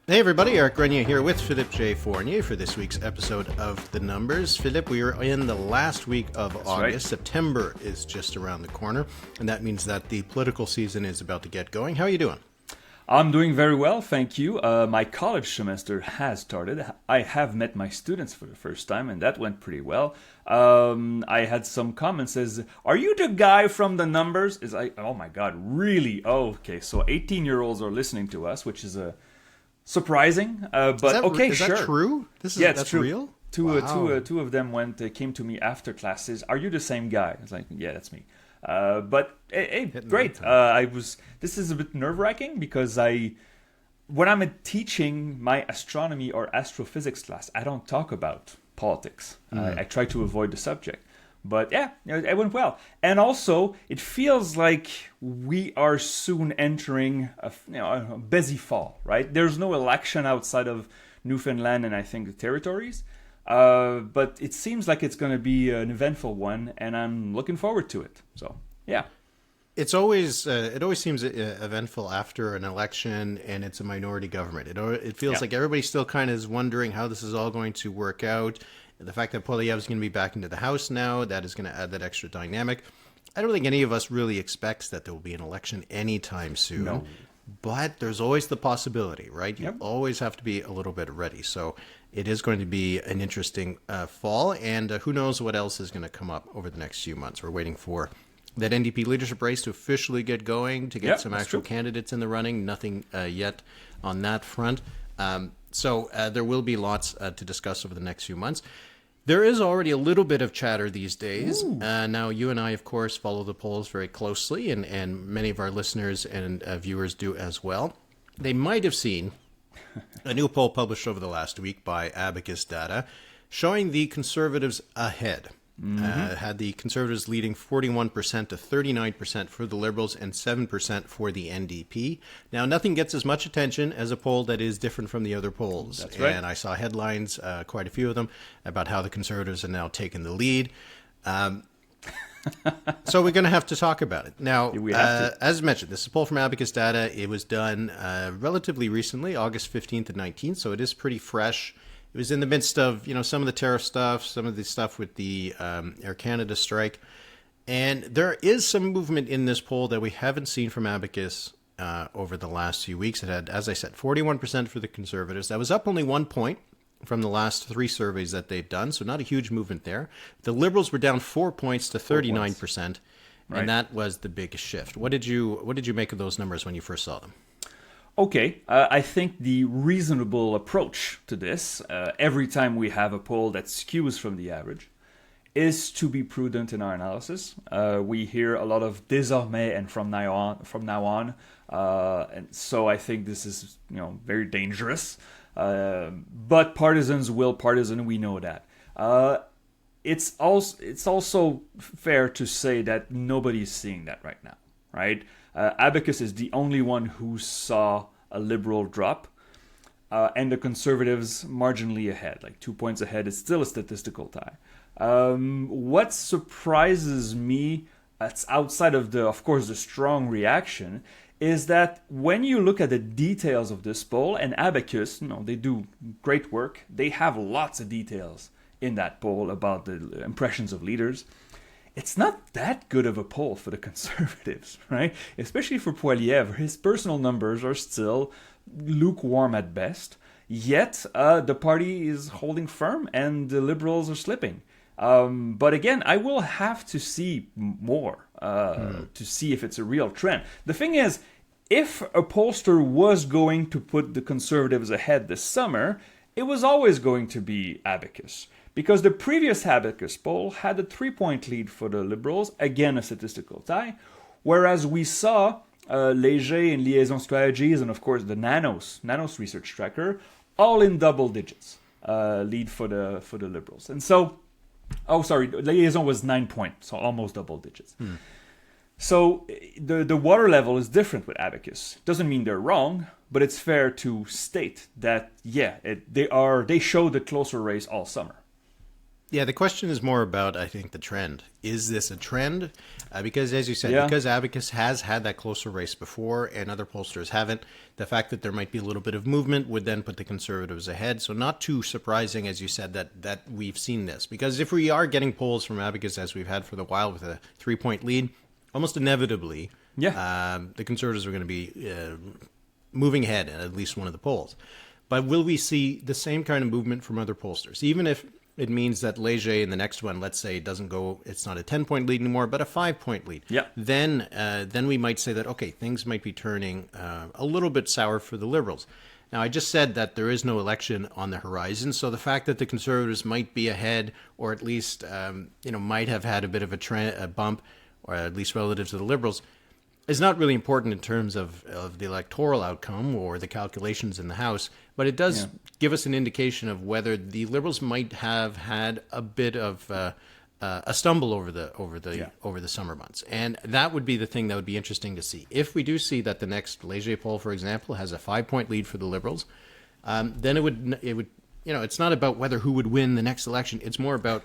Hey everybody, Eric Grenier here with Philippe J. Fournier for this week's episode of The Numbers. Philippe, we are in the last week of August. Right. September is just around the corner, and that means that the political season is about to get going. How are you doing? I'm doing very well, thank you. My college semester has started. I have met my students for the first time, and that went pretty well. I had some comments as, are you the guy from The Numbers? Is oh my God, really? Oh, okay, so 18-year-olds are listening to us, which is surprising, but okay, sure. Is that true? That's true. Real? Two of them came to me after classes. Are you the same guy? I was like, yeah, that's me. But hey, great. This is a bit nerve-wracking because when I'm teaching my astronomy or astrophysics class, I don't talk about politics. I try to avoid the subject. But yeah, it went well. And also, it feels like we are soon entering a busy fall, right? There's no election outside of Newfoundland and I think the territories. But it seems like it's going to be an eventful one, and I'm looking forward to it. So, yeah. It always seems eventful after an election, and it's a minority government. It feels like everybody still kind of is wondering how this is all going to work out. The fact that Poilievre is going to be back into the House now, that is going to add that extra dynamic. I don't think any of us really expects that there will be an election anytime soon. No. But there's always the possibility, right? You always have to be a little bit ready. So it is going to be an interesting fall, and who knows what else is going to come up over the next few months. We're waiting for that NDP leadership race to officially get going, to get some actual candidates in the running. Nothing yet on that front. So there will be lots to discuss over the next few months. There is already a little bit of chatter these days. Now, you and I, of course, follow the polls very closely, and many of our listeners and viewers do as well. They might have seen a new poll published over the last week by Abacus Data showing the Conservatives ahead. Had the Conservatives leading 41% to 39% for the Liberals and 7% for the NDP. Now, nothing gets as much attention as a poll that is different from the other polls. That's right. And I saw headlines, quite a few of them, about how the Conservatives are now taking the lead. So we're going to have to talk about it. Now, as mentioned, this is a poll from Abacus Data. It was done relatively recently, August 15th and 19th, so it is pretty fresh. It was in the midst of, some of the tariff stuff, some of the stuff with the Air Canada strike. And there is some movement in this poll that we haven't seen from Abacus over the last few weeks. It had, as I said, 41% for the Conservatives. That was up only 1 point from the last 3 surveys that they've done, so not a huge movement there. The Liberals were down 4 points to 39%, and that was the biggest shift. What did you make of those numbers when you first saw them? Okay, I think the reasonable approach to this, every time we have a poll that skews from the average, is to be prudent in our analysis. We hear a lot of désormais and from now on, and so I think this is very dangerous. But partisans will partisan, we know that. It's also fair to say that nobody is seeing that right now, right? Abacus is the only one who saw a Liberal drop, and the Conservatives marginally ahead, like 2 points ahead. It's still a statistical tie. What surprises me, outside of of course, the strong reaction, is that when you look at the details of this poll, and Abacus, they do great work. They have lots of details in that poll about the impressions of leaders. It's not that good of a poll for the Conservatives, right? Especially for Poilievre. His personal numbers are still lukewarm at best. Yet, the party is holding firm and the Liberals are slipping. But again, I will have to see more to see if it's a real trend. The thing is, if a pollster was going to put the Conservatives ahead this summer, it was always going to be Abacus. Because the previous Abacus poll had a 3-point lead for the Liberals, again a statistical tie, whereas we saw Léger and Liaison Strategies and of course the Nanos research tracker, all in double digits lead for the Liberals. And so, Liaison was 9 points, so almost double digits. So the water level is different with Abacus. Doesn't mean they're wrong, but it's fair to state that they showed a closer race all summer. Yeah, the question is more about, I think, the trend. Is this a trend? Because, as you said, Yeah. because Abacus has had that closer race before and other pollsters haven't, the fact that there might be a little bit of movement would then put the Conservatives ahead. So not too surprising, as you said, that we've seen this. Because if we are getting polls from Abacus, as we've had for the while, with a 3-point lead, almost inevitably, the Conservatives are going to be moving ahead in at least one of the polls. But will we see the same kind of movement from other pollsters? Even if it means that Leger in the next one, let's say, doesn't go, it's not a 10-point lead anymore, but a 5-point lead. Yeah. Then we might say that, okay, things might be turning a little bit sour for the Liberals. Now, I just said that there is no election on the horizon, so the fact that the Conservatives might be ahead, or at least, might have had a bit of a bump, or at least relative to the Liberals, is not really important in terms of the electoral outcome or the calculations in the House, but it does give us an indication of whether the Liberals might have had a bit of a stumble over the summer months, and that would be the thing that would be interesting to see. If we do see that the next Leger poll, for example, has a 5-point lead for the Liberals, then it would it's not about whether who would win the next election. It's more about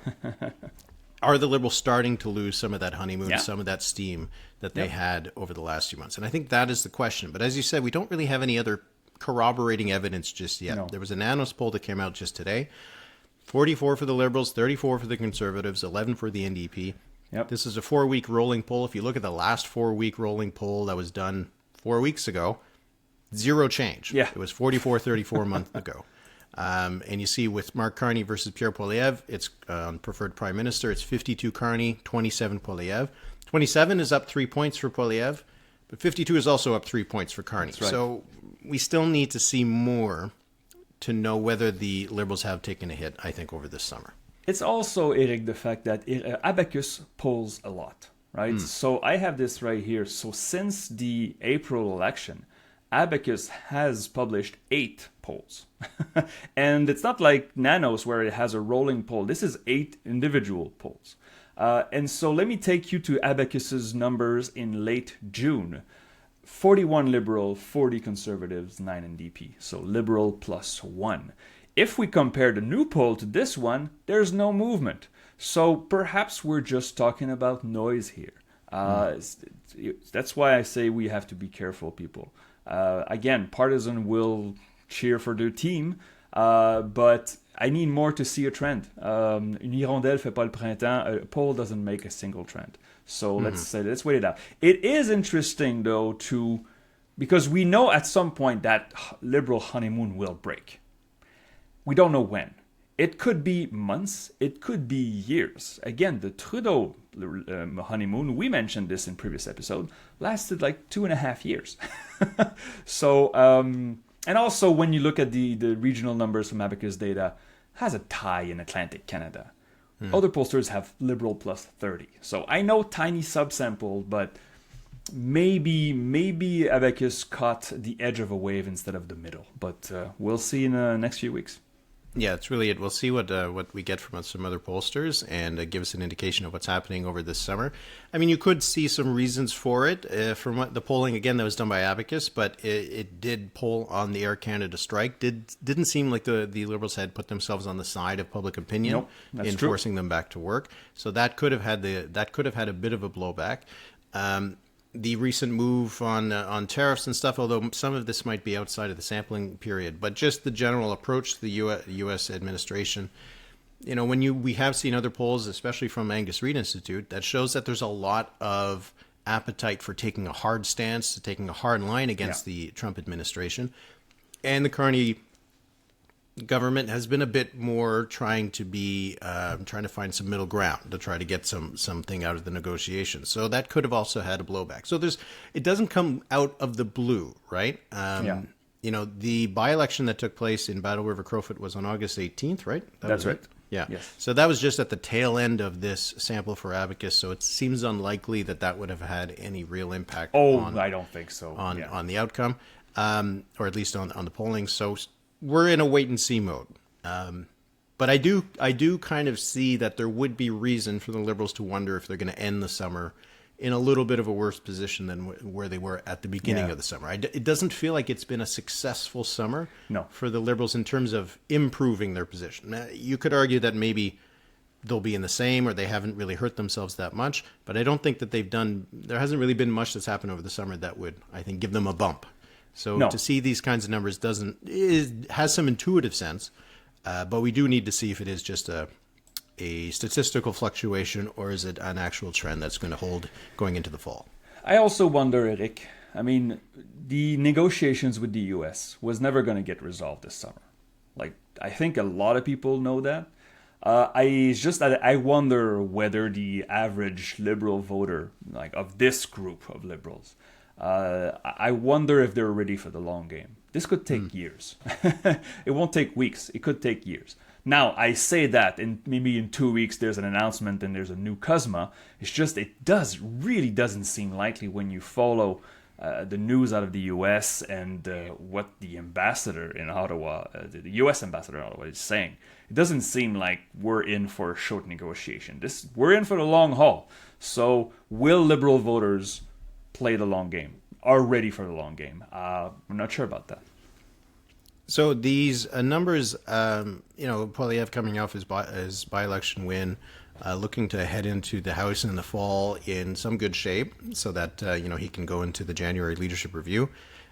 are the Liberals starting to lose some of that honeymoon, some of that steam that they had over the last few months? And I think that is the question. But as you said, we don't really have any other corroborating evidence just yet. No. There was a Nanos poll that came out just today. 44 for the Liberals, 34 for the Conservatives, 11 for the NDP. Yep. This is a 4-week rolling poll. If you look at the last 4-week rolling poll that was done 4 weeks ago, zero change. Yeah. It was 44-34 a month ago. And you see with Mark Carney versus Pierre Poilievre, it's preferred prime minister. It's 52 Carney, 27 Poilievre. 27 is up 3 points for Poilievre, but 52 is also up 3 points for Carney. That's right. So we still need to see more to know whether the Liberals have taken a hit, I think, over this summer. It's also, Eric, the fact that Abacus polls a lot, right? So I have this right here. So since the April election, Abacus has published 8 polls. And it's not like Nanos where it has a rolling poll. This is 8 individual polls. And so let me take you to Abacus's numbers in late June. 41 Liberal, 40 Conservatives, 9 NDP. So Liberal plus 1. If we compare the new poll to this one, there's no movement. So perhaps we're just talking about noise here. That's why I say we have to be careful, people. Again, partisan will cheer for their team, but I need more to see a trend. Une hirondelle fait pas le printemps. A poll doesn't make a single trend. So let's wait it out. It is interesting, though, because we know at some point that Liberal honeymoon will break. We don't know when. It could be months. It could be years. Again, the Trudeau honeymoon, we mentioned this in previous episode, lasted like 2.5 years. So, and also when you look at the regional numbers from Abacus Data, has a tie in Atlantic Canada. Other pollsters have Liberal plus 30. So I know tiny subsample, but maybe Abacus caught the edge of a wave instead of the middle. But we'll see in the next few weeks. Yeah, it's really it. We'll see what we get from some other pollsters and give us an indication of what's happening over this summer. I mean, you could see some reasons for it from what the polling, again, that was done by Abacus, but it did poll on the Air Canada strike. Didn't seem like the Liberals had put themselves on the side of public opinion in forcing them back to work. So that could have had a bit of a blowback. The recent move on tariffs and stuff, although some of this might be outside of the sampling period, but just the general approach to the U.S. administration. You know, we have seen other polls, especially from Angus Reid Institute, that shows that there's a lot of appetite for taking a hard stance, taking a hard line against the Trump administration. And the Carney government has been a bit more trying to find some middle ground to try to get something out of the negotiations. So that could have also had a blowback. So it doesn't come out of the blue, right? You know, the by-election that took place in Battle River Crowfoot was on August 18th, right? That's right. Yeah. Yes. So that was just at the tail end of this sample for Abacus. So it seems unlikely that would have had any real impact. I don't think so. On the outcome, or at least on the polling. So we're in a wait and see mode. But I do kind of see that there would be reason for the Liberals to wonder if they're going to end the summer in a little bit of a worse position than where they were at the beginning of the summer. It doesn't feel like it's been a successful summer for the Liberals in terms of improving their position. Now, you could argue that maybe they'll be in the same, or they haven't really hurt themselves that much. But I don't think that there hasn't really been much that's happened over the summer that would, I think, give them a bump. So to see these kinds of numbers has some intuitive sense, but we do need to see if it is just a statistical fluctuation, or is it an actual trend that's going to hold going into the fall? I also wonder, Eric, I mean, the negotiations with the US was never going to get resolved this summer. Like, I think a lot of people know that. I wonder whether the average liberal voter, like of this group of liberals, I wonder if they're ready for the long game. This could take years. It won't take weeks. It could take years. Now, I say that, and maybe in 2 weeks there's an announcement and there's a new CUSMA. It's just, really doesn't seem likely when you follow the news out of the U.S. and what the ambassador in Ottawa, the U.S. ambassador in Ottawa is saying. It doesn't seem like we're in for a short negotiation. We're in for the long haul. So will Liberal voters play the long game, are ready for the long game? I'm not sure about that. So these numbers, Poilievre coming off his by-election win, looking to head into the House in the fall in some good shape so that, he can go into the January leadership review.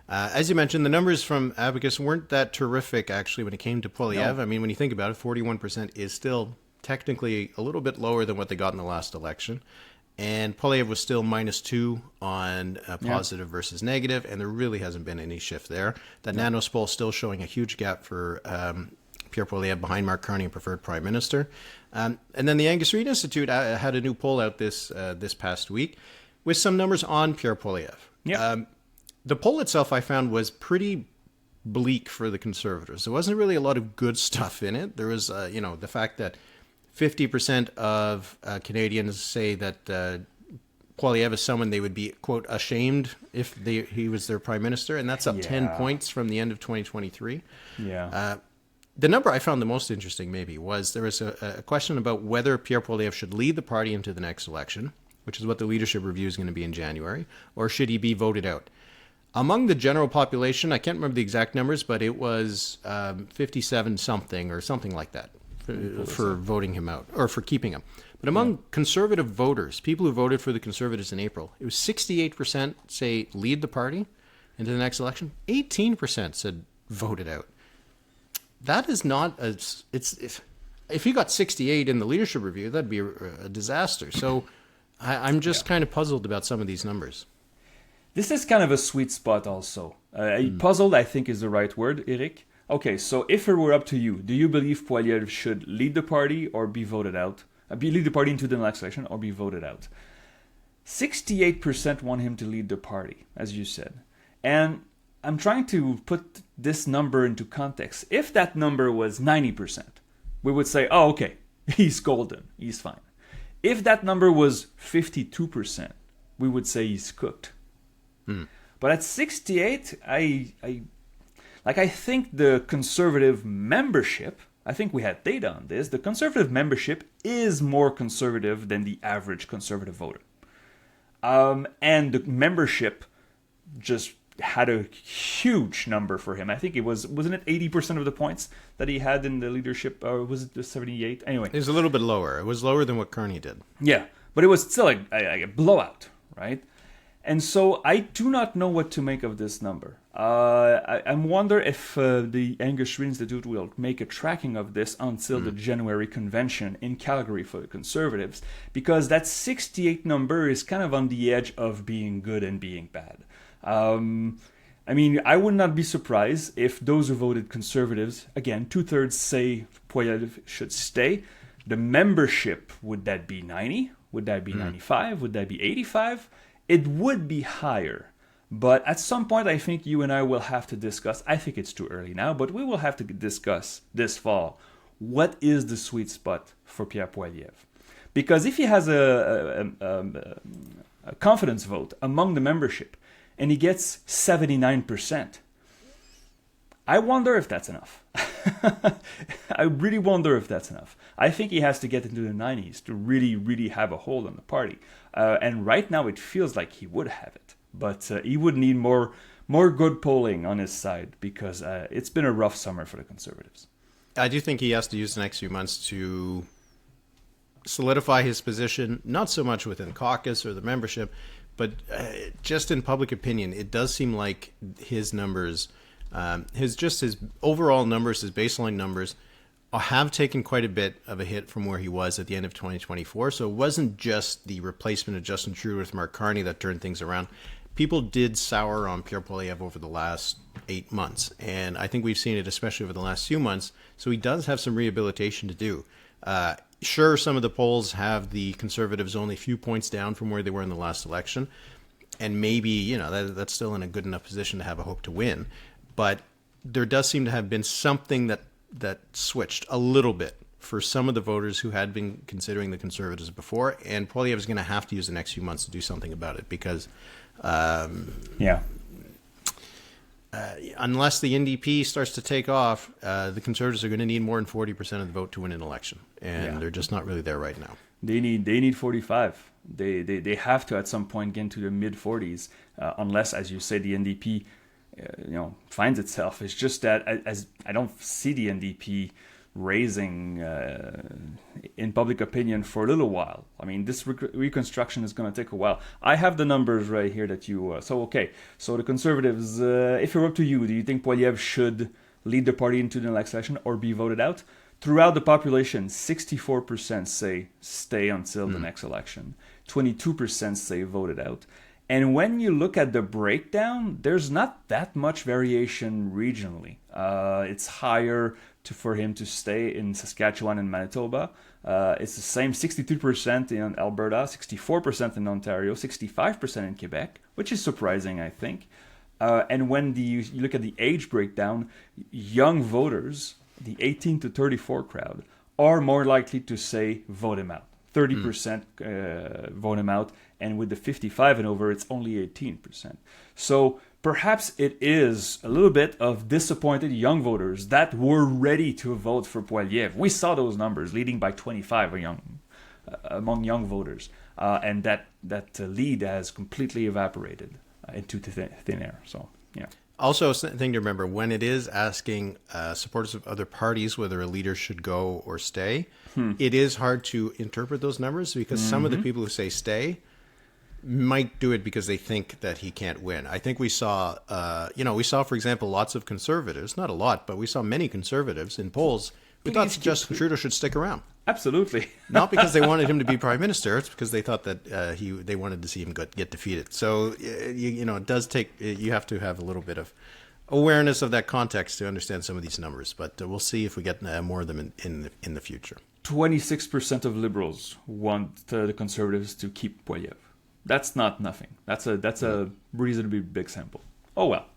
As you mentioned, the numbers from Abacus weren't that terrific, actually, when it came to Poilievre. No. I mean, when you think about it, 41% is still technically a little bit lower than what they got in the last election. And Poilievre was still -2 on positive versus negative, and there really hasn't been any shift there. That Nanos poll still showing a huge gap for Pierre Poilievre behind Mark Carney and preferred prime minister. And then the Angus Reid Institute had a new poll out this past week with some numbers on Pierre Poilievre. Yeah. The poll itself, I found, was pretty bleak for the Conservatives. There wasn't really a lot of good stuff in it. There was, the fact that 50% of Canadians say that Poilievre is someone they would be, quote, ashamed if he was their prime minister, and that's up 10 points from the end of 2023. Yeah. The number I found the most interesting, maybe, was there was a question about whether Pierre Poilievre should lead the party into the next election, which is what the leadership review is going to be in January, or should he be voted out? Among the general population, I can't remember the exact numbers, but it was 57-something or something like that for voting him out, or for keeping him. But among conservative voters, people who voted for the Conservatives in April, it was 68% say lead the party into the next election. 18% said vote it out. That is not if you got 68 in the leadership review, that'd be a disaster. So I'm just kind of puzzled about some of these numbers. This is kind of a sweet spot also. Puzzled, I think, is the right word, Eric. Okay, so if it were up to you, do you believe Poilievre should lead the party or be voted out? Lead the party into the next election or be voted out? 68% want him to lead the party, as you said. And I'm trying to put this number into context. If that number was 90%, we would say, oh, okay, he's golden, he's fine. If that number was 52%, we would say he's cooked. But at 68, I think the Conservative membership, I think we had data on this, the Conservative membership is more conservative than the average Conservative voter. And the membership just had a huge number for him. I think it wasn't it 80% of the points that he had in the leadership, or was it 78? Anyway. It was a little bit lower. It was lower than what Carney did. Yeah, but it was still a blowout, right? And so I do not know what to make of this number. I wonder if the Angus Reid Institute will make a tracking of this until the January convention in Calgary for the Conservatives, because that 68 number is kind of on the edge of being good and being bad. I mean, I would not be surprised if those who voted Conservatives, again, 2/3 say Poilievre should stay. The membership, would that be 90? Would that be 95? Would that be 85? It would be higher. But at some point, I think you and I will have to discuss, I think it's too early now, but we will have to discuss this fall, what is the sweet spot for Pierre Poilievre? Because if he has a confidence vote among the membership, and he gets 79%, I wonder if that's enough. I really wonder if that's enough. I think he has to get into the 90s to really, really have a hold on the party. And right now it feels like he would have it. But he would need more good polling on his side, because it's been a rough summer for the Conservatives. I do think he has to use the next few months to solidify his position, not so much within the caucus or the membership, but just in public opinion, it does seem like his numbers, his overall numbers, his baseline numbers, have taken quite a bit of a hit from where he was at the end of 2024. So it wasn't just the replacement of Justin Trudeau with Mark Carney that turned things around. People did sour on Pierre Poilievre over the last 8 months, and I think we've seen it especially over the last few months. So he does have some rehabilitation to do. Sure, some of the polls have the Conservatives only a few points down from where they were in the last election, and maybe that's still in a good enough position to have a hope to win. But there does seem to have been something that switched a little bit for some of the voters who had been considering the Conservatives before, and Poilievre is going to have to use the next few months to do something about it because, unless the NDP starts to take off, the Conservatives are going to need more than 40% of the vote to win an election, and they're just not really there right now. They need 45. They have to at some point get into the mid 40s, unless, as you say, the NDP finds itself. It's just that as I don't see the NDP raising in public opinion for a little while. I mean, this reconstruction is going to take a while. I have the numbers right here that you... So the Conservatives, if it were up to you, do you think Poilievre should lead the party into the next election or be voted out? Throughout the population, 64% say stay until the next election. 22% say voted out. And when you look at the breakdown, there's not that much variation regionally. It's higher for him to stay in Saskatchewan and Manitoba. It's the same 63% in Alberta, 64% in Ontario, 65% in Quebec, which is surprising, I think. And when you look at the age breakdown, young voters, the 18 to 34 crowd, are more likely to say vote him out. 30% vote him out, and with the 55 and over, it's only 18%. So perhaps it is a little bit of disappointed young voters that were ready to vote for Poilievre. We saw those numbers, leading by 25 among young voters, and that lead has completely evaporated into thin air. So, yeah. Also, a thing to remember, when it is asking supporters of other parties whether a leader should go or stay, it is hard to interpret those numbers because some of the people who say stay might do it because they think that he can't win. I think we saw, for example, lots of conservatives, not a lot, but we saw many conservatives in polls who thought Justin Trudeau should stick around. Absolutely. Not because they wanted him to be prime minister, it's because they thought that they wanted to see him get defeated. So, it does take, you have to have a little bit of awareness of that context to understand some of these numbers. But we'll see if we get more of them in the future. 26% of Liberals want the Conservatives to keep Poilievre. That's not nothing. That's a reasonably big sample. Oh, well.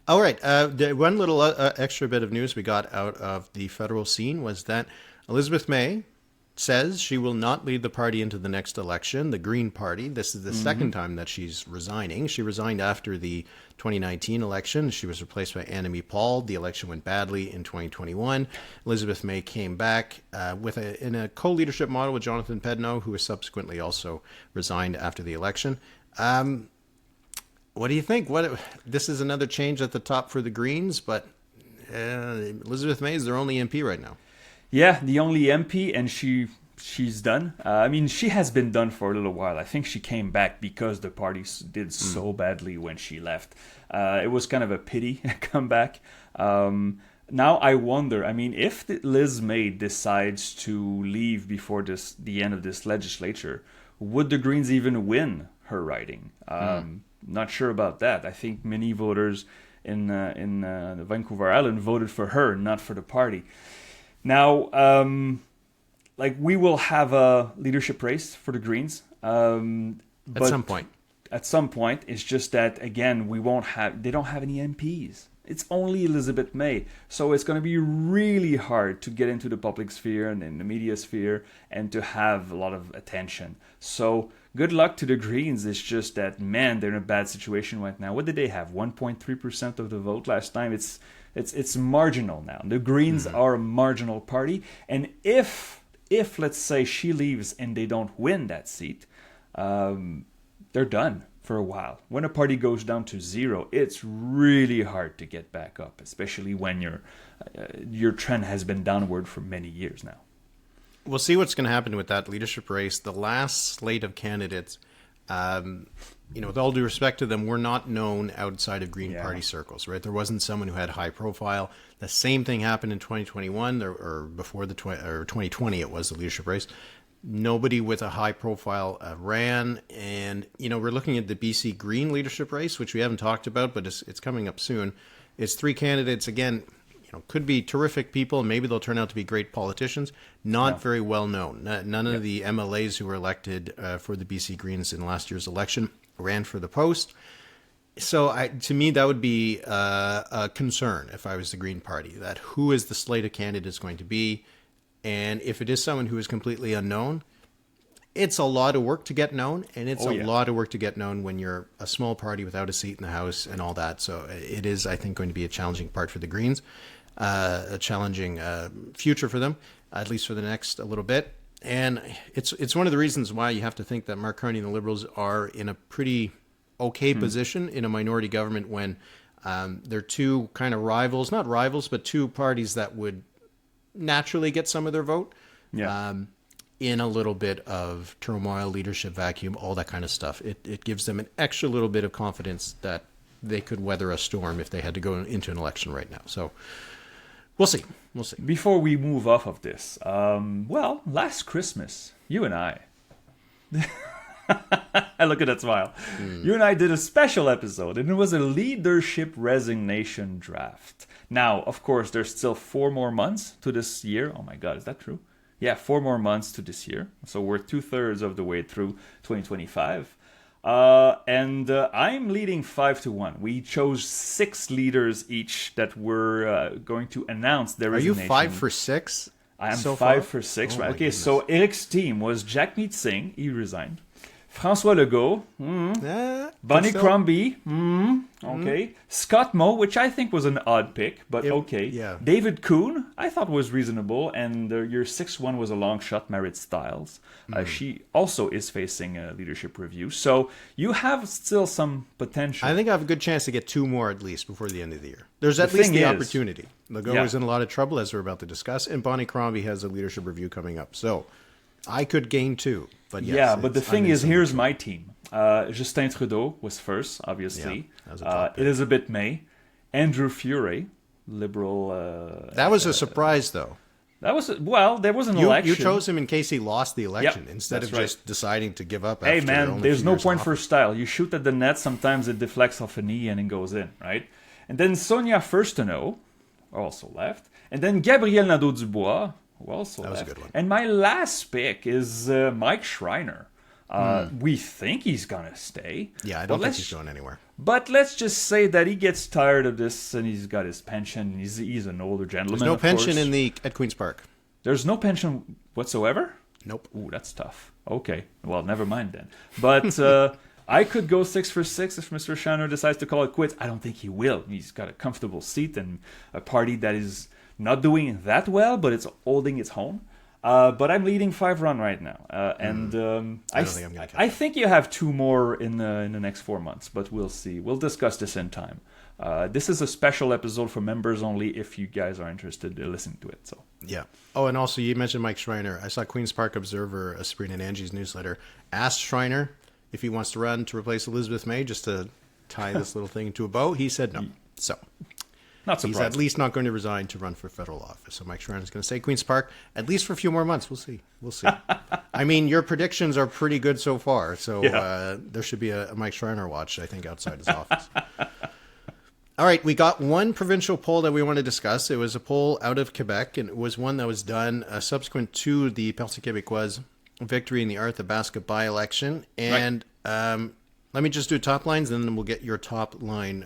All right. One little extra bit of news we got out of the federal scene was that Elizabeth May says she will not lead the party into the next election, the Green Party. This is the second time that she's resigning. She resigned after the 2019 election. She was replaced by Annamie Paul. The election went badly in 2021. Elizabeth May came back in a co-leadership model with Jonathan Pedneau, who was subsequently also resigned after the election. What do you think? This is another change at the top for the Greens, but Elizabeth May is their only MP right now. Yeah, the only MP, and she's done. I mean, she has been done for a little while. I think she came back because the party did so badly when she left. It was kind of a pity comeback. Now I wonder, I mean, if Liz May decides to leave before the end of this legislature, would the Greens even win her riding? Not sure about that. I think many voters in Vancouver Island voted for her, not for the party. Now, we will have a leadership race for the Greens. At some point. At some point. It's just that, again, they don't have any MPs. It's only Elizabeth May. So it's going to be really hard to get into the public sphere and in the media sphere and to have a lot of attention. So good luck to the Greens. It's just that, man, they're in a bad situation right now. What did they have? 1.3% of the vote last time? It's marginal now. The Greens are a marginal party. And if let's say she leaves and they don't win that seat, they're done for a while. When a party goes down to zero, it's really hard to get back up, especially when your trend has been downward for many years now. We'll see what's going to happen with that leadership race. The last slate of candidates, with all due respect to them, were not known outside of Green Party circles, right? There wasn't someone who had high profile. The same thing happened in 2021 or before 2020. It was the leadership race. Nobody with a high profile ran. And, we're looking at the BC Green leadership race, which we haven't talked about, but it's coming up soon. It's 3 candidates. Again, could be terrific people. Maybe they'll turn out to be great politicians. Not very well known. None of the MLAs who were elected for the BC Greens in last year's election ran for the post. So to me, that would be a concern if I was the Green Party, that who is the slate of candidates going to be? And if it is someone who is completely unknown, it's a lot of work to get known, and it's a lot of work to get known when you're a small party without a seat in the House and all that. So it is, I think, going to be a challenging part for the Greens. A challenging future for them, at least for the next a little bit. And it's one of the reasons why you have to think that Mark Carney and the Liberals are in a pretty okay position in a minority government when they're two kind of rivals, not rivals, but two parties that would naturally get some of their vote in a little bit of turmoil, leadership vacuum, all that kind of stuff. It gives them an extra little bit of confidence that they could weather a storm if they had to go into an election right now. So we'll see. Before we move off of this, last Christmas, you and I look at that smile. You and I did a special episode, and it was a leadership resignation draft. Now, of course, there's still 4 more months to this year. Oh my God, is that true? Yeah, 4 more months to this year. So we're 2/3 of the way through 2025. And I'm leading 5-1. We chose 6 leaders each that were going to announce their resignation. Are you 5 for 6? I am so 5 far? for 6. Oh, right? Okay, goodness. so Eric's team was Jackmeet Singh, he resigned. François Legault, Bonnie still. Crombie, okay. Scott Moe, which I think was an odd pick, but okay. Yeah. David Kuhn, I thought was reasonable, and your 6th one was a long shot, Marit Stiles. She also is facing a leadership review, so you have still some potential. I think I have a good chance to get 2 more at least before the end of the year. There's at least the opportunity. Legault is in a lot of trouble, as we're about to discuss, and Bonnie Crombie has a leadership review coming up. So I could gain 2. But yes, but the thing is, here's my team. Justin Trudeau was first, obviously. Yeah, that was a top pick. Elizabeth May, Andrew Furey, Liberal. That was a surprise, though. There was an election. You chose him in case he lost the election instead of just deciding to give up. Hey, man, there's no point for style. You shoot at the net, sometimes it deflects off a knee and it goes in, right? And then Sonia Furstenau also left. And then Gabriel Nadeau-Dubois, who also left. That was a good one. And my last pick is Mike Schreiner. We think he's going to stay. Yeah, I don't think he's going anywhere. But let's just say that he gets tired of this and he's got his pension. He's an older gentleman. There's no pension at Queen's Park. There's no pension whatsoever? Nope. Ooh, that's tough. Okay. Well, never mind then. But I could go 6 for 6 if Mr. Schreiner decides to call it quits. I don't think he will. He's got a comfortable seat and a party that is not doing that well, but it's holding its own. But I'm leading 5-run right now, and I don't think I'm going to. I think you have 2 more in the next 4 months, but we'll see. We'll discuss this in time. This is a special episode for members only. If you guys are interested in listening to it, so yeah. Oh, and also you mentioned Mike Schreiner. I saw Queen's Park Observer, Sabrina and Angie's newsletter, asked Schreiner if he wants to run to replace Elizabeth May, just to tie this little thing into a bow. He said no. So. Not surprised. He's at least not going to resign to run for federal office. So Mike Schreiner is going to stay Queen's Park at least for a few more months. We'll see. I mean, your predictions are pretty good so far. So there should be a Mike Schreiner watch, I think, outside his office. All right, we got one provincial poll that we want to discuss. It was a poll out of Quebec, and it was one that was done subsequent to the Parti Québécois victory in the Athabasca by-election. And let me just do top lines, and then we'll get your top line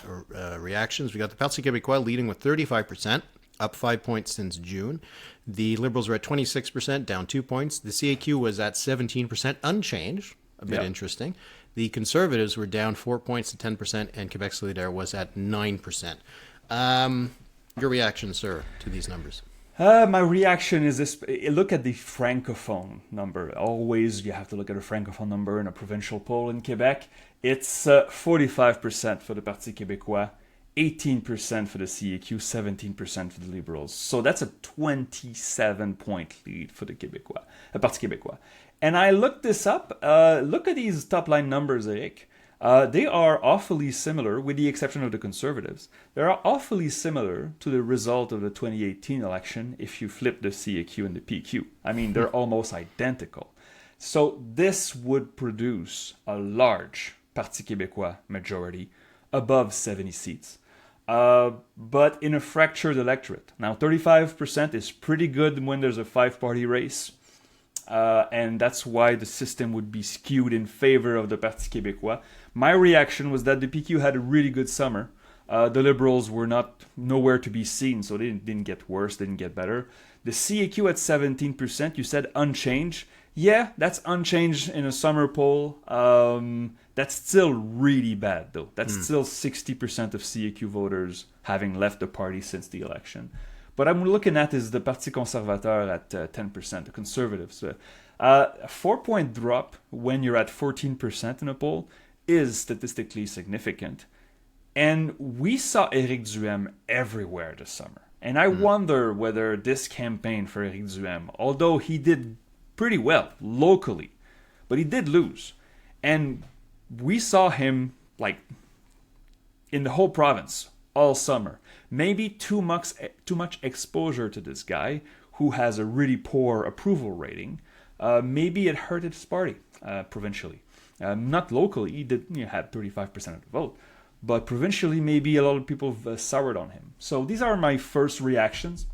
reactions. We got the Parti Québécois leading with 35%, up 5 points since June. The Liberals were at 26%, down 2 points. The CAQ was at 17%, unchanged, a bit interesting. The Conservatives were down 4 points to 10%, and Quebec Solidaire was at 9%. Your reaction, sir, to these numbers? My reaction is this. Look at the Francophone number. Always you have to look at a Francophone number in a provincial poll in Quebec. It's 45% for the Parti Québécois, 18% for the CAQ, 17% for the Liberals. So that's a 27-point lead for the Parti Québécois. And I looked this up. Look at these top-line numbers, Eric. They are awfully similar, with the exception of the Conservatives. They are awfully similar to the result of the 2018 election if you flip the CAQ and the PQ. I mean, they're almost identical. So this would produce a large Parti Québécois majority, above 70 seats. But in a fractured electorate. Now, 35% is pretty good when there's a 5-party race. And that's why the system would be skewed in favor of the Parti Québécois. My reaction was that the PQ had a really good summer. The Liberals were nowhere to be seen, so they didn't get worse, didn't get better. The CAQ at 17%, you said unchanged. Yeah, that's unchanged in a summer poll. That's still really bad, though. That's still 60% of CAQ voters having left the party since the election. But I'm looking at is the Parti Conservateur at 10%, the Conservatives. A 4-point drop when you're at 14% in a poll is statistically significant. And we saw Éric Duhem everywhere this summer. And I wonder whether this campaign for Éric Duhem, although he did pretty well locally, but he did lose. And we saw him like in the whole province all summer. Maybe too much exposure to this guy who has a really poor approval rating. Maybe it hurt his party provincially. Not locally, he had 35% of the vote. But provincially, maybe a lot of people soured on him. So these are my first reactions.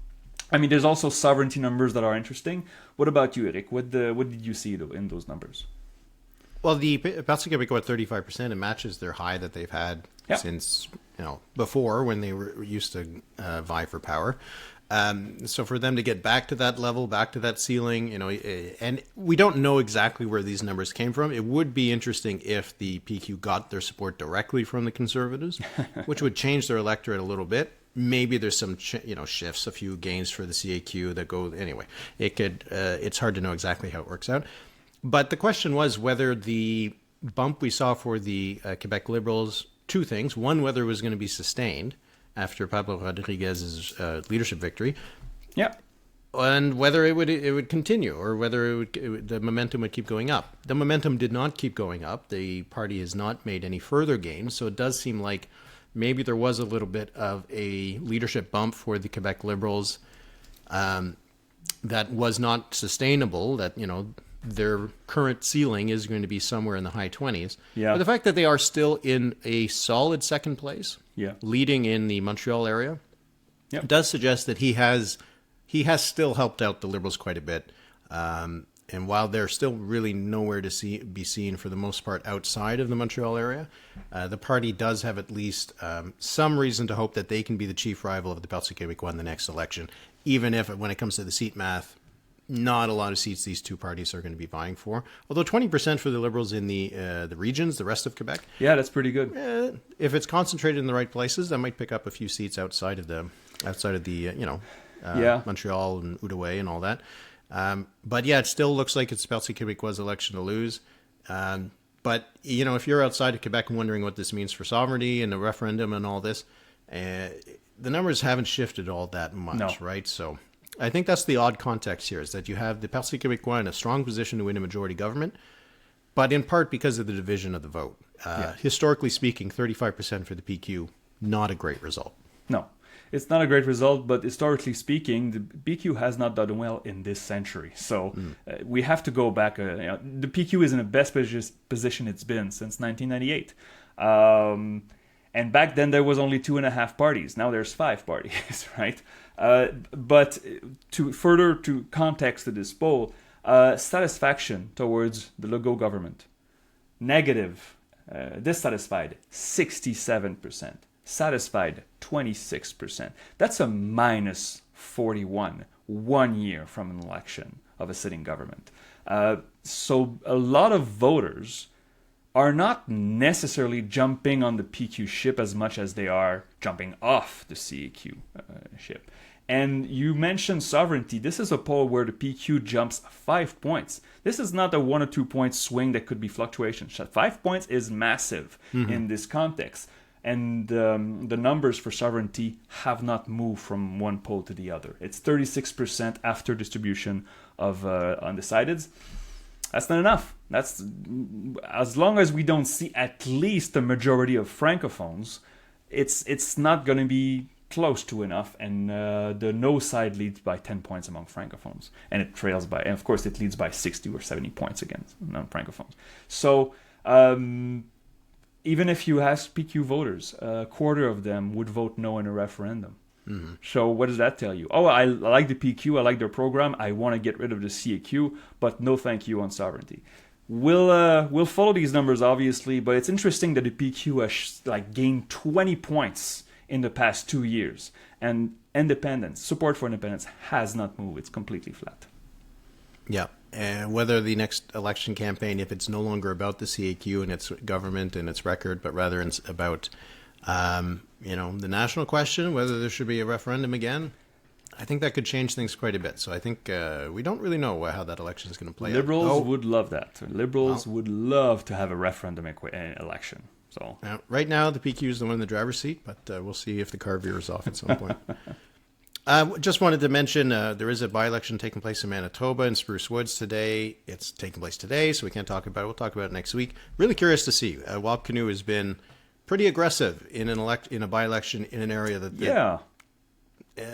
I mean, there's also sovereignty numbers that are interesting. What about you, Eric? What did you see in those numbers? Well, the Parti Québécois at 35%, it matches their high that they've had since, before when they were used to vie for power. So for them to get back to that level, back to that ceiling, and we don't know exactly where these numbers came from. It would be interesting if the PQ got their support directly from the Conservatives, which would change their electorate a little bit. Maybe there's some, shifts, a few gains for the CAQ that go anyway. It's hard to know exactly how it works out. But the question was whether the bump we saw for the Quebec Liberals, two things. One, whether it was going to be sustained after Pablo Rodriguez's leadership victory. Yeah. And whether it would continue or whether the momentum would keep going up. The momentum did not keep going up. The party has not made any further gains. So it does seem like maybe there was a little bit of a leadership bump for the Quebec Liberals that was not sustainable, that, their current ceiling is going to be somewhere in the high 20s. Yeah. But the fact that they are still in a solid second place, leading in the Montreal area, does suggest that he has still helped out the Liberals quite a bit. And while they're still really nowhere to be seen for the most part outside of the Montreal area, the party does have at least some reason to hope that they can be the chief rival of the Parti Québécois in the next election, even if, when it comes to the seat math, not a lot of seats these two parties are going to be vying for. Although 20% for the Liberals in the regions, the rest of Quebec. Yeah, that's pretty good. If it's concentrated in the right places, that might pick up a few seats outside of the Montreal and Outaouais and all that. But yeah, it still looks like it's Parti Québécois' election to lose. But, if you're outside of Quebec and wondering what this means for sovereignty and the referendum and all this, the numbers haven't shifted all that much, right? So I think that's the odd context here, is that you have the Parti Québécois in a strong position to win a majority government, but in part because of the division of the vote. Historically speaking, 35% for the PQ, not a great result. No, it's not a great result, but historically speaking, the PQ has not done well in this century. So we have to go back. The PQ is in the best position it's been since 1998. And back then there was only 2.5 parties. Now there's 5 parties, right? But to context to this poll, satisfaction towards the Legault government, negative, dissatisfied, 67%. Satisfied, 26%. That's a minus 41, 1 year from an election of a sitting government. So a lot of voters are not necessarily jumping on the PQ ship as much as they are jumping off the CAQ ship. And you mentioned sovereignty. This is a poll where the PQ jumps 5 points. This is not a 1 or 2 point swing that could be fluctuations. 5 points is massive in this context. And the numbers for sovereignty have not moved from one poll to the other. It's 36% after distribution of undecideds. That's not enough. That's as long as we don't see at least a majority of francophones, it's not going to be close to enough. And the no side leads by 10 points among francophones, and it trails by, and of course, it leads by 60 or 70 points against non-francophones. So. Even if you ask PQ voters, a quarter of them would vote no in a referendum. Mm-hmm. So what does that tell you? Oh, I like the PQ, I like their program, I want to get rid of the CAQ, but no thank you on sovereignty. We'll follow these numbers, obviously, but it's interesting that the PQ has gained 20 points in the past 2 years, and support for independence has not moved. It's completely flat. Yeah. And whether the next election campaign, if it's no longer about the CAQ and its government and its record, but rather it's about, the national question, whether there should be a referendum again, I think that could change things quite a bit. So I think we don't really know how that election is going to play out. Liberals would love that. Liberals would love to have a referendum election. So right now, the PQ is the one in the driver's seat, but we'll see if the car veers off at some point. Just wanted to mention there is a by-election taking place in Manitoba in Spruce Woods today. It's taking place today, so we can't talk about it. We'll talk about it next week. Really curious to see. Wab Kinew has been pretty aggressive in a by-election in an area that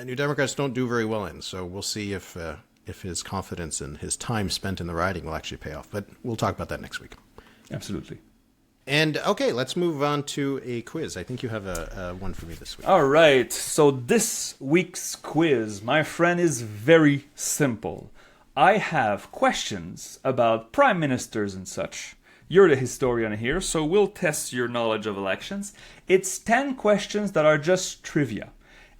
New Democrats don't do very well in. So we'll see if his confidence and his time spent in the riding will actually pay off. But we'll talk about that next week. Absolutely. And, okay, let's move on to a quiz. I think you have a one for me this week. All right. So this week's quiz, my friend, is very simple. I have questions about prime ministers and such. You're the historian here, so we'll test your knowledge of elections. It's 10 questions that are just trivia.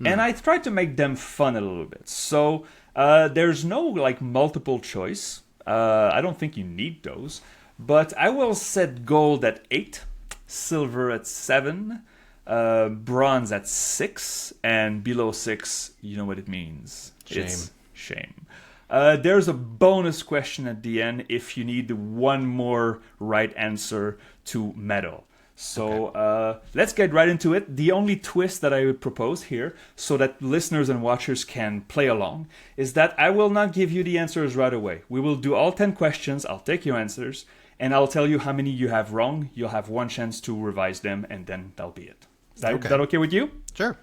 And I tried to make them fun a little bit. So there's no, multiple choice. I don't think you need those. But I will set gold at 8, silver at 7, bronze at 6, and below 6, you know what it means. Shame. It's shame. There's a bonus question at the end if you need one more right answer to medal. So let's get right into it. The only twist that I would propose here, so that listeners and watchers can play along, is that I will not give you the answers right away. We will do all 10 questions. I'll take your answers. And I'll tell you how many you have wrong. You'll have one chance to revise them, and then that'll be it. Is that okay with you? Sure.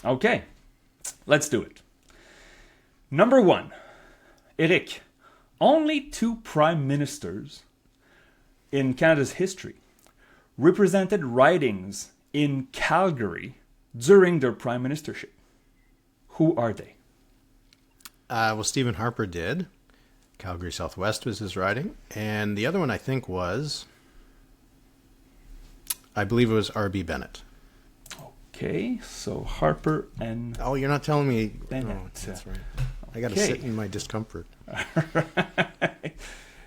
Okay. Let's do it. Number 1. Eric, only 2 prime ministers in Canada's history represented ridings in Calgary during their prime ministership. Who are they? Well, Stephen Harper did. Calgary Southwest was his riding. And the other one, I think, I believe it was R.B. Bennett. Okay, so Harper and... Oh, you're not telling me... Bennett. Oh, that's right. I got to sit in my discomfort.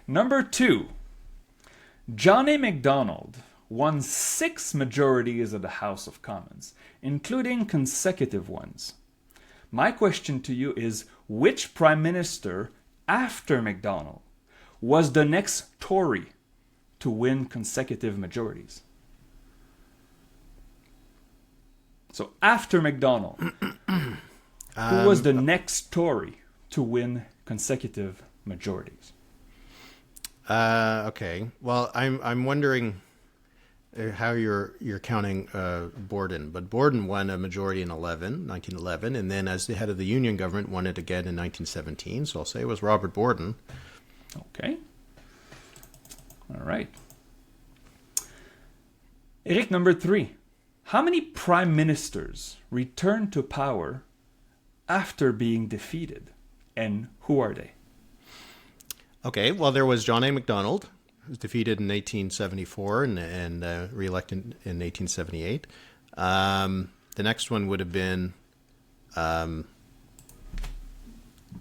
Number 2. John A. Macdonald won 6 majorities of the House of Commons, including consecutive ones. My question to you is, which prime minister after Macdonald was the next Tory to win consecutive majorities? So after Macdonald, who was the next Tory to win consecutive majorities? Okay. Well, I'm wondering how you're counting Borden, but Borden won a majority in 1911, and then as the head of the Union government won it again in 1917. So I'll say it was Robert Borden. Okay. All right. Eric, number 3. How many prime ministers returned to power after being defeated, and who are they? Okay. Well, there was John A. Macdonald, who was defeated in 1874 and re-elected in 1878. The next one would have been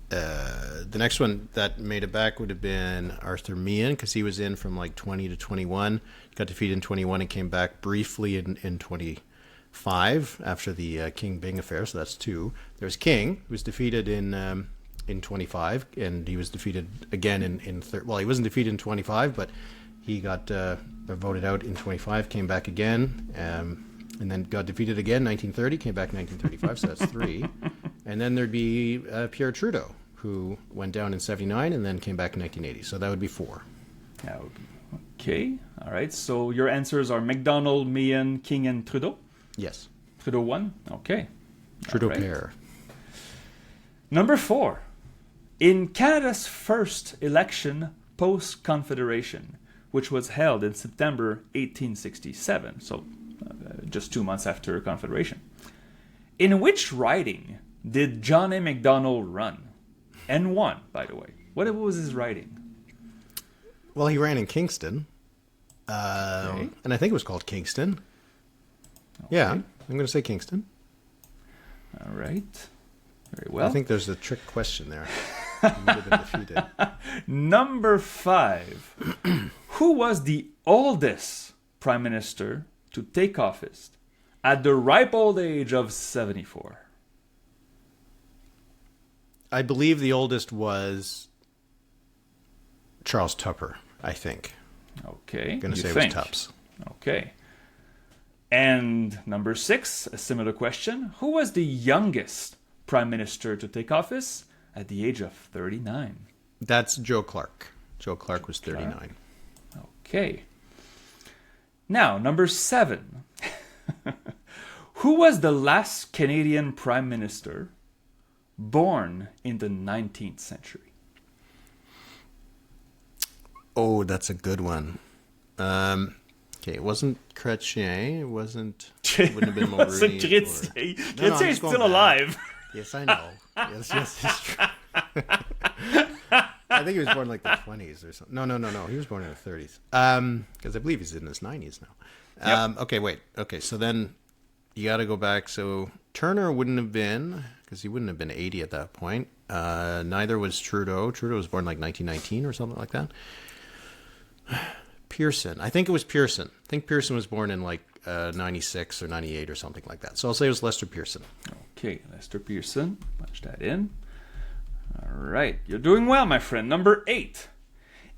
the next one that made it back would have been Arthur Meehan, because he was in from 20 to 21. Got defeated in 21 and came back briefly in 25 after the King Byng affair. So that's 2. There's King, who was defeated in 25, and he was defeated again in well, he wasn't defeated in 25, but he got voted out in 25, came back again. And then got defeated again, 1930, came back 1935, so that's 3. And then there'd be Pierre Trudeau, who went down in 79 and then came back in 1980. So that would be 4. That would be, okay, all right. So your answers are MacDonald, Meehan, King, and Trudeau? Yes. Trudeau 1? Okay. Trudeau right. pair. Number 4. In Canada's first election post-Confederation, which was held in September 1867, so just 2 months after Confederation, in which riding did John A. Macdonald run? And won, by the way. What was his riding? Well, he ran in Kingston. Okay. And I think it was called Kingston. Okay. Yeah, I'm going to say Kingston. All right. Very well. I think there's a trick question there. You would have been defeated. Number 5. Who was the oldest prime minister to take office at the ripe old age of 74? I believe the oldest was Charles Tupper, I think. Okay. I'm going to say think. it was Tups. Okay. And number 6, a similar question. Who was the youngest prime minister to take office at the age of 39? That's Joe Clark. Joe Clark was 39. Okay. Now, number 7. Who was the last Canadian prime minister born in the 19th century? Oh, that's a good one. Okay, it wasn't Chrétien. It wasn't. It wouldn't have been Mulroney. Wasn't Chrétien. Chrétien is still alive. Yes, I know. Yes, it's true. I think he was born in like the 20s or something. No. He was born in the 30s. Because I believe he's in his 90s now. Yep. Okay, wait. Okay, so then you got to go back. So Turner wouldn't have been, because he wouldn't have been 80 at that point. Neither was Trudeau. Trudeau was born like 1919 or something like that. Pearson. I think it was Pearson. I think Pearson was born in like 96 or 98 or something like that. So I'll say it was Lester Pearson. Okay, Lester Pearson. Punch that in. All right. You're doing well, my friend. Number 8.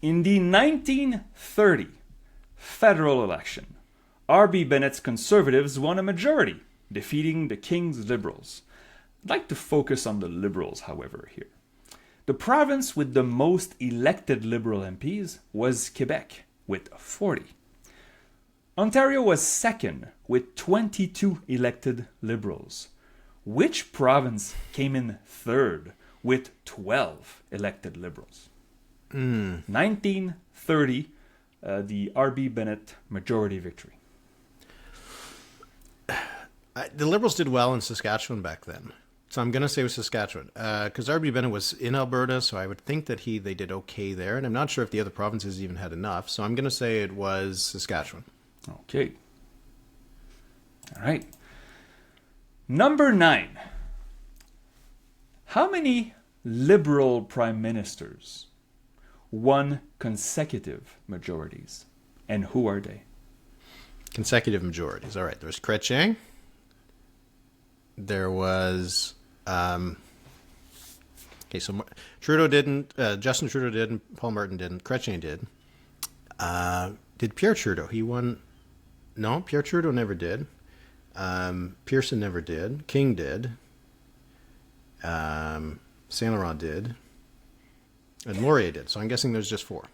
In the 1930 federal election, R.B. Bennett's Conservatives won a majority, defeating the King's Liberals. I'd like to focus on the Liberals, however, here. The province with the most elected Liberal MPs was Quebec, with 40. Ontario was second, with 22 elected Liberals. Which province came in third, with 12 elected Liberals? 1930, the R.B. Bennett majority victory. The Liberals did well in Saskatchewan back then. So I'm going to say it was Saskatchewan. Because R.B. Bennett was in Alberta, so I would think that they did okay there. And I'm not sure if the other provinces even had enough. So I'm going to say it was Saskatchewan. Okay. All right. Number 9. How many Liberal prime ministers won consecutive majorities? And who are they? Consecutive majorities. All right. There was Chrétien. There was... okay, so Trudeau didn't. Justin Trudeau didn't. Paul Martin didn't. Chrétien did. Did Pierre Trudeau? He won... No, Pierre Trudeau never did. Pearson never did. King did. Saint Laurent did. And Laurier did. So I'm guessing there's just 4.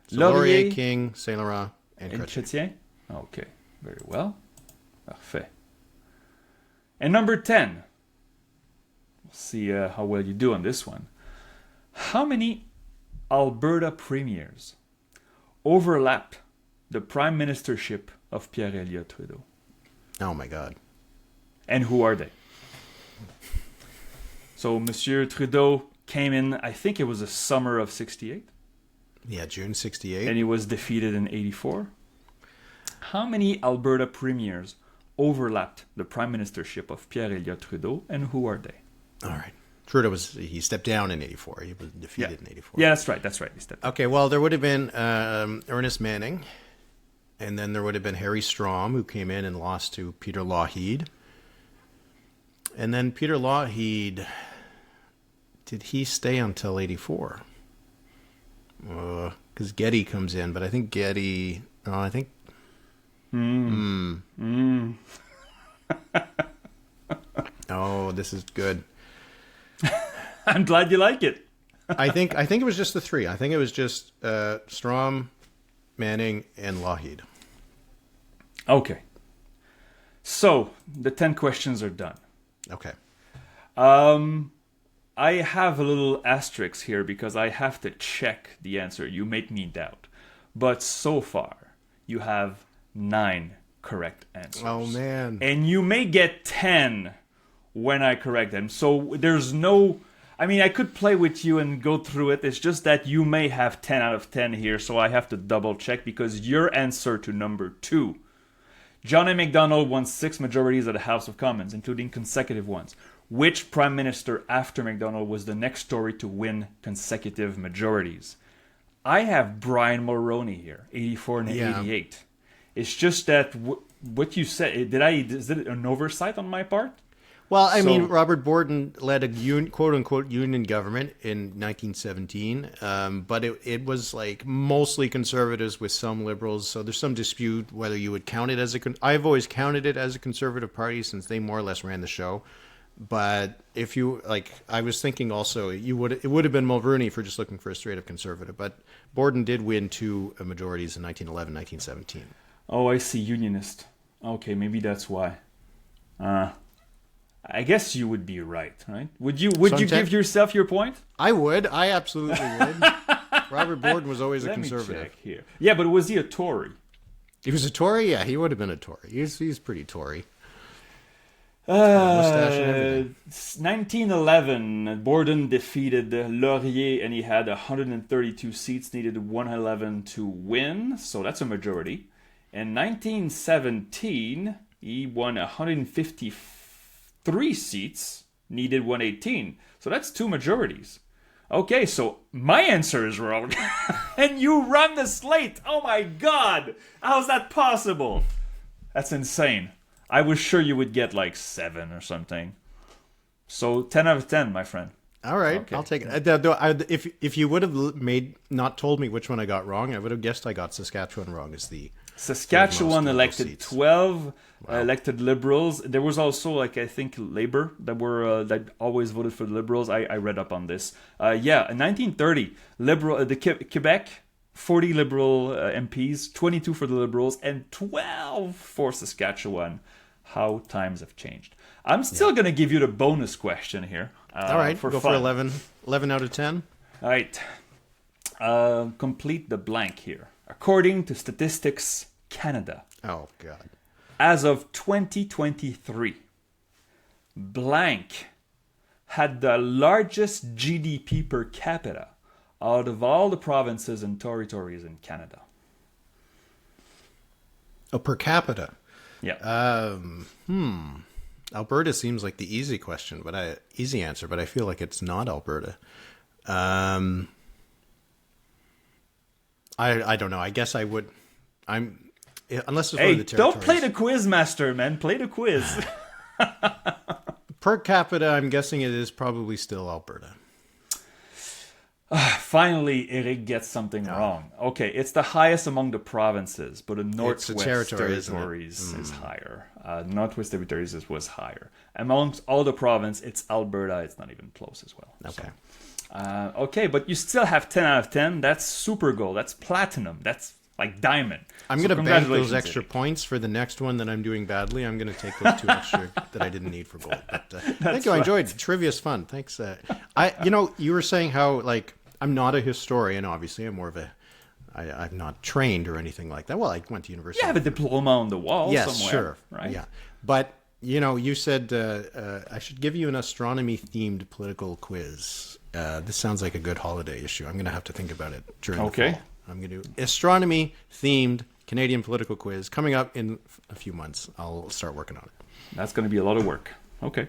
So Laurier, King, Saint Laurent, and Chrétien. Okay, very well. Parfait. And number 10. We'll see how well you do on this one. How many Alberta premiers overlapped the prime ministership of Pierre Elliott Trudeau? Oh my God. And who are they? So Monsieur Trudeau came in, I think it was the summer of 68. Yeah, June 68. And he was defeated in 84. How many Alberta premiers overlapped the prime ministership of Pierre Elliott Trudeau, and who are they? All right. Trudeau he stepped down in 84. He was defeated in 84. Yeah, that's right. He stepped down. Okay, well, there would have been Ernest Manning, and then there would have been Harry Strom, who came in and lost to Peter Lougheed. And then Peter Lougheed, did he stay until 84? Because Getty comes in, but I think Getty... this is good. I'm glad you like it. I think it was just the three. I think it was just Strom, Manning, and Lougheed. Okay. So, the 10 questions are done. Okay. I have a little asterisk here because I have to check the answer. You make me doubt. But so far, you have 9 correct answers. Oh, man. And you may get 10 when I correct them. So there's no... I mean, I could play with you and go through it. It's just that you may have 10 out of 10 here, so I have to double check because your answer to number 2. John A. Macdonald won 6 majorities at the House of Commons, including consecutive ones. Which prime minister after Macdonald was the next story to win consecutive majorities? I have Brian Mulroney here, 84 and 88. It's just that what you said, is it an oversight on my part? Well, I mean, Robert Borden led a quote-unquote union government in 1917, but it was like mostly conservatives with some liberals, so there's some dispute whether you would count it as I've always counted it as a conservative party since they more or less ran the show. But if you, I was thinking also, it would have been Mulroney for just looking for a straight-up conservative, but Borden did win 2 majorities in 1911, 1917. Oh, I see, unionist. Okay, maybe that's why. I guess you would be right? Would you give yourself your point? I would. I absolutely would. Robert Borden was always a conservative. Let me check here. Yeah, but was he a Tory? He was a Tory? Yeah, he would have been a Tory. He's pretty Tory. 1911, Borden defeated Laurier, and he had 132 seats, needed 111 to win, so that's a majority. In 1917, he won 153 seats, needed 118, so that's 2 majorities. Okay, so my answer is wrong, and you run the slate. Oh my God, how's that possible? That's insane. I was sure you would get 7 or something. So 10 out of 10, my friend. All right, okay. I'll take it. If you would have not told me which one I got wrong, I would have guessed I got Saskatchewan wrong as the Saskatchewan elected 12 elected Liberals. There was also I think Labour that always voted for the Liberals. I read up on this. In 1930, Quebec, 40 Liberal MPs, 22 for the Liberals, and 12 for Saskatchewan. How times have changed. I'm still going to give you the bonus question here. All right, go for 11 out of 10. All right. Complete the blank here. According to Statistics Canada. Oh, God. As of 2023, blank had the largest GDP per capita out of all the provinces and territories in Canada. Oh, per capita? Yeah. Alberta seems like the easy answer, but I feel like it's not Alberta. I don't know. I guess I would. Unless it's one of the territories. Don't play the quiz master, man. Play the quiz. Per capita, I'm guessing it is probably still Alberta. Finally, Eric gets something wrong. Okay, it's the highest among the provinces, but the Northwest Territories is higher. Northwest Territories was higher. Amongst all the province, it's Alberta. It's not even close as well. Okay. So, okay, but you still have 10 out of 10. That's super gold. That's platinum. That's like diamond. I'm going to bank those extra points for the next one that I'm doing badly. I'm going to take those 2 extra that I didn't need for gold. But thank you. I enjoyed it. Trivia's fun. Thanks. You were saying how I'm not a historian. Obviously, I'm more of I'm not trained or anything like that. Well, I went to university. You have a diploma on the wall somewhere. Yes, sure. Right? Yeah. But, you said I should give you an astronomy-themed political quiz. This sounds like a good holiday issue. I'm going to have to think about it during the fall. I'm going to do astronomy-themed Canadian political quiz coming up in a few months. I'll start working on it. That's going to be a lot of work. Okay.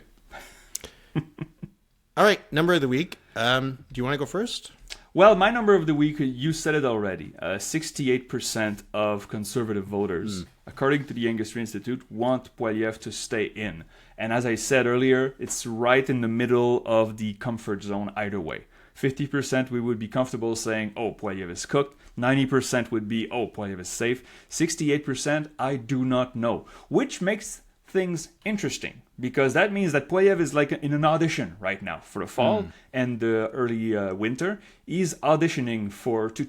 All right, number of the week. Do you want to go first? Well, my number of the week, you said it already. 68% of conservative voters, according to the Industry Institute, want Poilievre to stay in. And as I said earlier, it's right in the middle of the comfort zone either way. 50% we would be comfortable saying, oh, Poilievre is cooked. 90% would be, oh, Poilievre is safe. 68%, I do not know. Which makes things interesting, because that means that Poilievre is like in an audition right now for the fall and the early winter. He's auditioning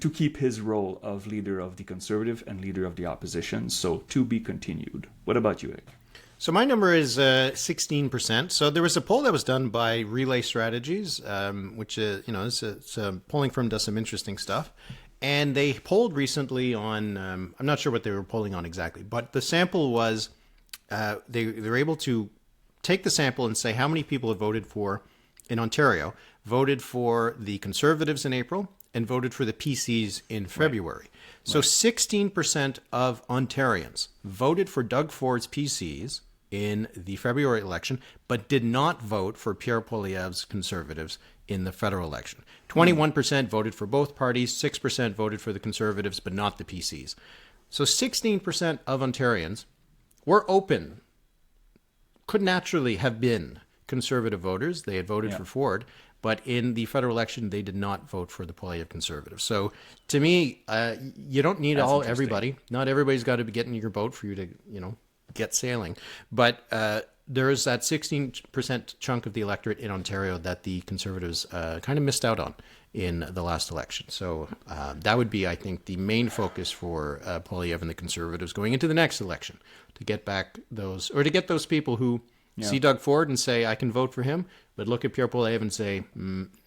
to keep his role of leader of the Conservative and leader of the opposition. So to be continued. What about you, Eric? So my number is 16%. So there was a poll that was done by Relay Strategies, which it's a polling firm, does some interesting stuff. And they polled recently on, I'm not sure what they were polling on exactly, but the sample was, they were able to take the sample and say how many people have voted for, in Ontario, voted for the Conservatives in April and voted for the PCs in February. Right. So 16% of Ontarians voted for Doug Ford's PCs in the February election, but did not vote for Pierre Poilievre's Conservatives in the federal election. 21% voted for both parties, 6% voted for the Conservatives, but not the PCs. So 16% of Ontarians were open, could naturally have been Conservative voters. They had voted for Ford, but in the federal election, they did not vote for the Poilievre Conservatives. So to me, you don't need everybody. Not everybody's got to be getting your vote for you to, get sailing. But there is that 16% chunk of the electorate in Ontario that the Conservatives kind of missed out on in the last election. So that would be, I think, the main focus for Poilievre and the Conservatives going into the next election, to get back those, or to get those people who see Doug Ford and say, I can vote for him, but look at Pierre Poilievre and say,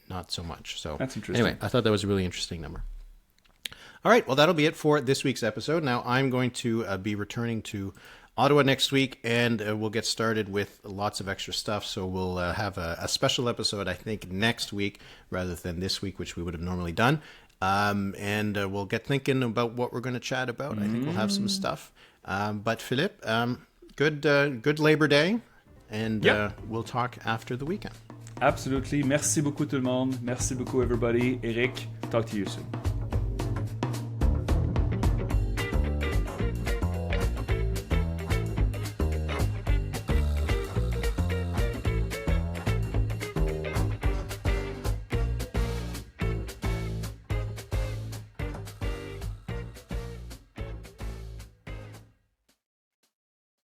not so much. So that's interesting. Anyway, I thought that was a really interesting number. All right, well, that'll be it for this week's episode. Now, I'm going to be returning to Ottawa next week, and we'll get started with lots of extra stuff. So we'll have a special episode, I think, next week rather than this week, which we would have normally done. And we'll get thinking about what we're going to chat about. I think we'll have some stuff. But Philippe, good Labor Day, and we'll talk after the weekend. Absolutely. Merci beaucoup tout le monde. Merci beaucoup everybody. Eric, talk to you soon.